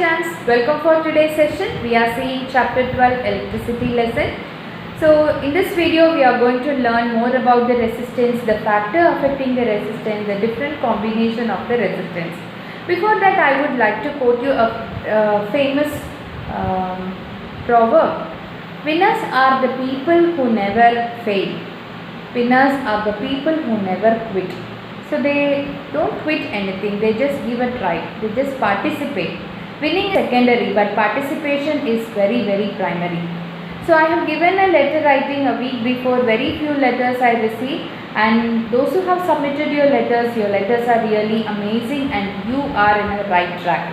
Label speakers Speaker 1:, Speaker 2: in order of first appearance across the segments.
Speaker 1: chance, welcome for today's session. We are seeing chapter 12 electricity lesson. So in this video we are going to learn more about the resistance, the factor affecting the resistance, the different combination of the resistance. Before that I would like to quote you a famous proverb. Winners are the people who never fail. Winners are the people who never quit. So they don't quit anything, they just give a try, they just participate. Winning is secondary but participation is very primary. So I have given a letter writing a week before, very few letters I received, and those who have submitted your letters are really amazing and you are in the right track.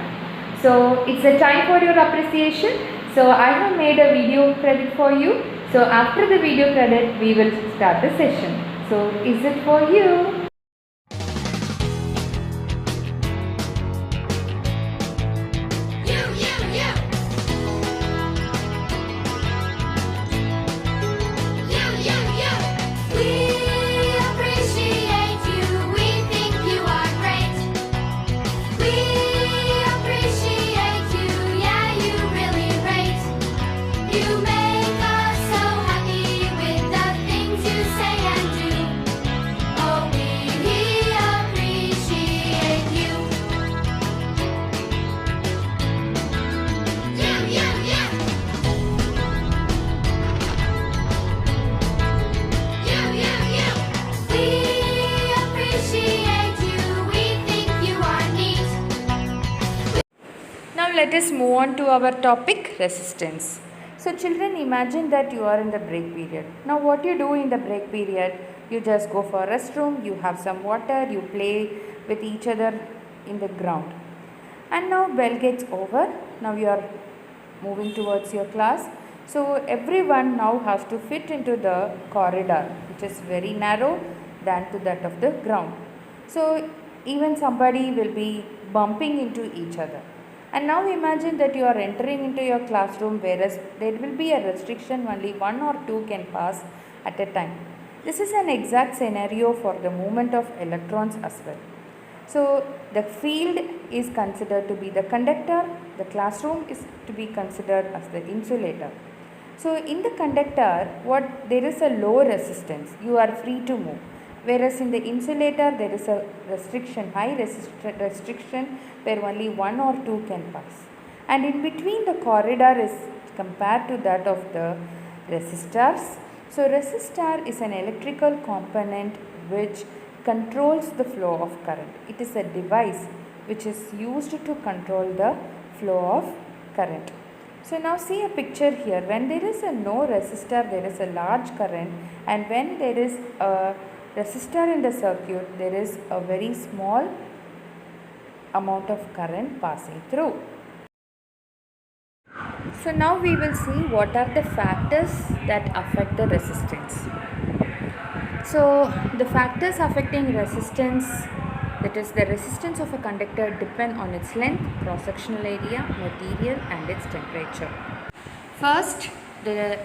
Speaker 1: So it's a time for your appreciation. So I have made a video credit for you. So after the video credit we will start the session. So is it for you? Let us move on to our topic, resistance. So children, imagine that you are in the break period. Now what you do in the break period, you just go for a restroom, you have some water, you play with each other in the ground. And now bell gets over, now you are moving towards your class. So everyone now has to fit into the corridor, which is very narrow than to that of the ground. So even somebody will be bumping into each other. And now imagine that you are entering into your classroom, whereas there will be a restriction, only one or two can pass at a time. This is an exact scenario for the movement of electrons as well. So the field is considered to be the conductor, the classroom is to be considered as the insulator. So in the conductor, there is a low resistance, you are free to move. Whereas in the insulator there is a restriction, high restriction, where only one or two can pass. And in between the corridor is compared to that of the resistors. So resistor is an electrical component which controls the flow of current. It is a device which is used to control the flow of current. So now see a picture here. When there is a no resistor, there is a large current, and when there is a resistor in the circuit, there is a very small amount of current passing through. So now we will see what are the factors that affect the resistance. So the factors affecting resistance, that is the resistance of a conductor, depend on its length, cross-sectional area, material and its temperature. First, the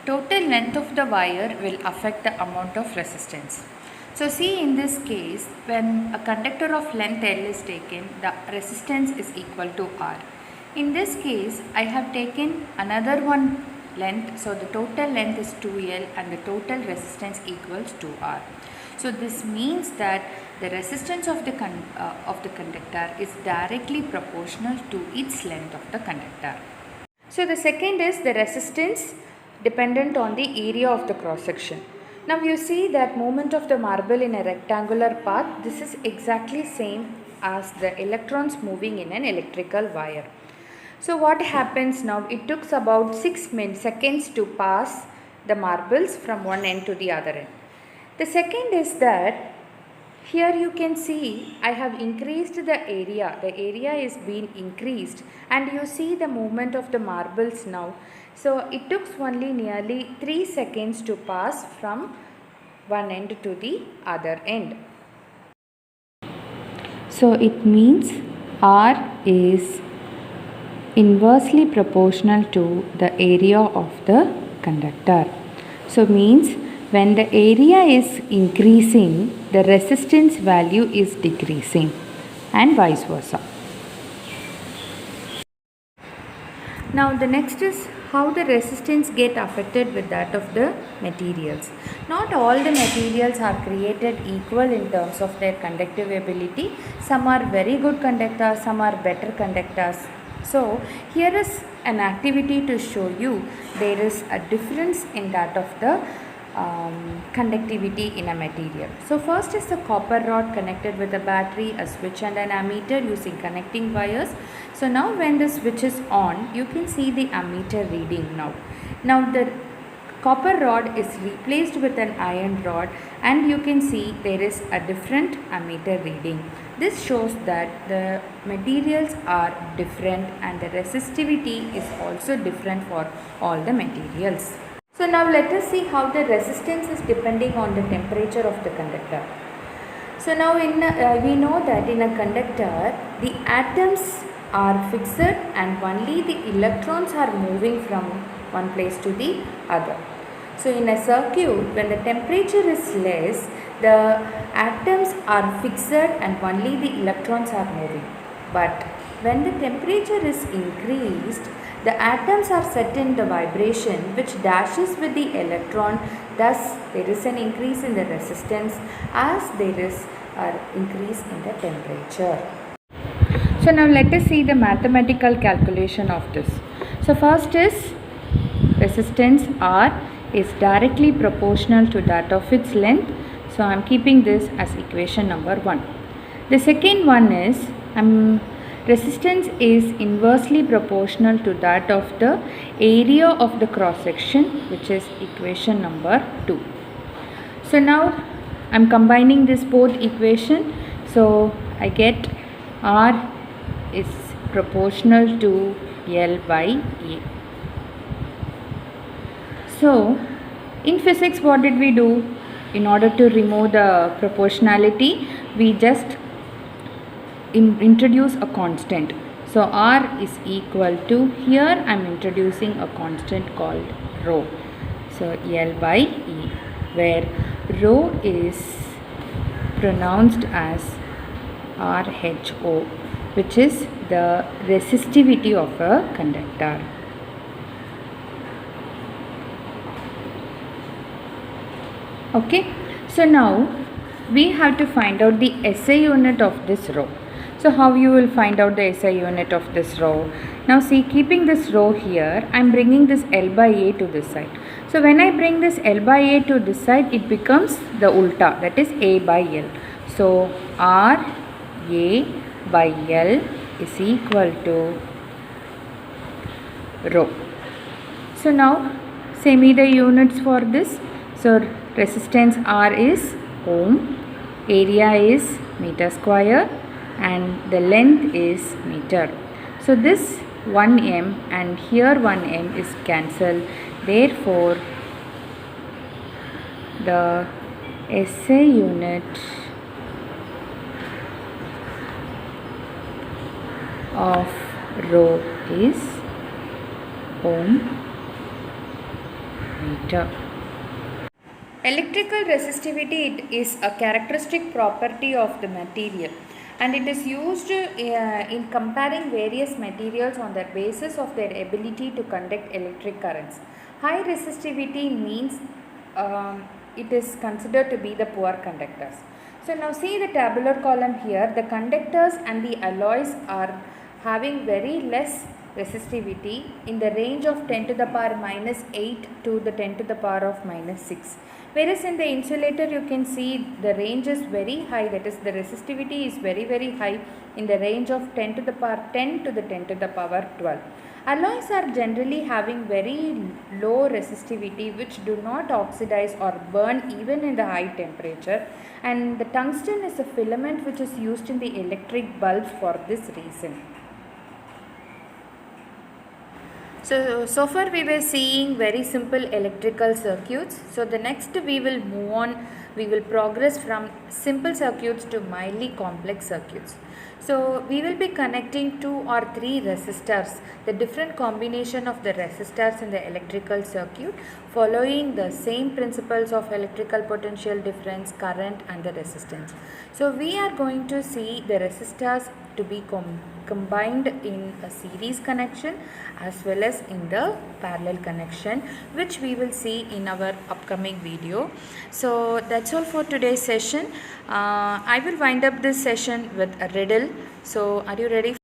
Speaker 1: total length of the wire will affect the amount of resistance. So see, in this case, when a conductor of length L is taken, the resistance is equal to R. In this case, I have taken another one length, so the total length is 2L and the total resistance equals to R. So this means that the resistance of the conductor is directly proportional to its length of the conductor. So the second is the resistance dependent on the area of the cross section. Now you see that movement of the marble in a rectangular path, this is exactly same as the electrons moving in an electrical wire. So what happens now, it took about 6 seconds to pass the marbles from one end to the other end. The second is that here you can see I have increased the area is being increased, and you see the movement of the marbles now. So it took only nearly 3 seconds to pass from one end to the other end. So it means R is inversely proportional to the area of the conductor. So means when the area is increasing, the resistance value is decreasing, and vice versa. Now the next is how the resistance get affected with that of the materials. Not all the materials are created equal in terms of their conductive ability. Some are very good conductors, some are better conductors. So here is an activity to show you there is a difference in that of the conductivity in a material. So first is the copper rod connected with a battery, a switch and an ammeter using connecting wires. So now when the switch is on, you can see the ammeter reading now. Now the copper rod is replaced with an iron rod and you can see there is a different ammeter reading. This shows that the materials are different and the resistivity is also different for all the materials. So now let us see how the resistance is depending on the temperature of the conductor. So now we know that in a conductor the atoms are fixed and only the electrons are moving from one place to the other. So in a circuit, when the temperature is less, the atoms are fixed and only the electrons are moving. But when the temperature is increased, the atoms are set in the vibration which dashes with the electron. Thus there is an increase in the resistance as there is an increase in the temperature. So now let us see the mathematical calculation of this. So first is resistance R is directly proportional to that of its length. So I am keeping this as equation number 1. The second one is resistance is inversely proportional to that of the area of the cross section, which is equation number 2. So now I am combining this both equation. So I get R is proportional to L by A. So in physics, what did we do? In order to remove the proportionality, we just introduce a constant. So R is equal to, here I am introducing a constant called rho. So L by E, where rho is pronounced as RHO, which is the resistivity of a conductor. Okay, so now we have to find out the SI unit of this rho. So how you will find out the SI unit of this rho? Now see, keeping this rho here, I am bringing this L by A to this side. So when I bring this L by A to this side, it becomes the ulta, that is A by L. So R A by L is equal to rho. So now say me the units for this. So resistance R is ohm, area is meter square and the length is meter. So this 1 m and here 1 m is cancelled. Therefore, the SI unit of rho is ohm meter. Electrical resistivity is a characteristic property of the material and it is used in comparing various materials on the basis of their ability to conduct electric currents. High resistivity means it is considered to be the poor conductors. So now see the tabular column here, the conductors and the alloys are having very less resistivity in the range of 10 to the power minus 8 to the 10 to the power of minus 6. Whereas in the insulator you can see the range is very high, that is the resistivity is very high in the range of 10 to the power 10 to the 10 to the power 12. Alloys are generally having very low resistivity which do not oxidize or burn even in the high temperature, and the tungsten is a filament which is used in the electric bulbs for this reason. So far we were seeing very simple electrical circuits. So the next we will move on, we will progress from simple circuits to mildly complex circuits. So we will be connecting 2 or 3 resistors, the different combination of the resistors in the electrical circuit following the same principles of electrical potential difference, current and the resistance. So we are going to see the resistors to be combined in a series connection as well as in the parallel connection, which we will see in our upcoming video. So that's all for today's session. I will wind up this session with a riddle. So are you ready?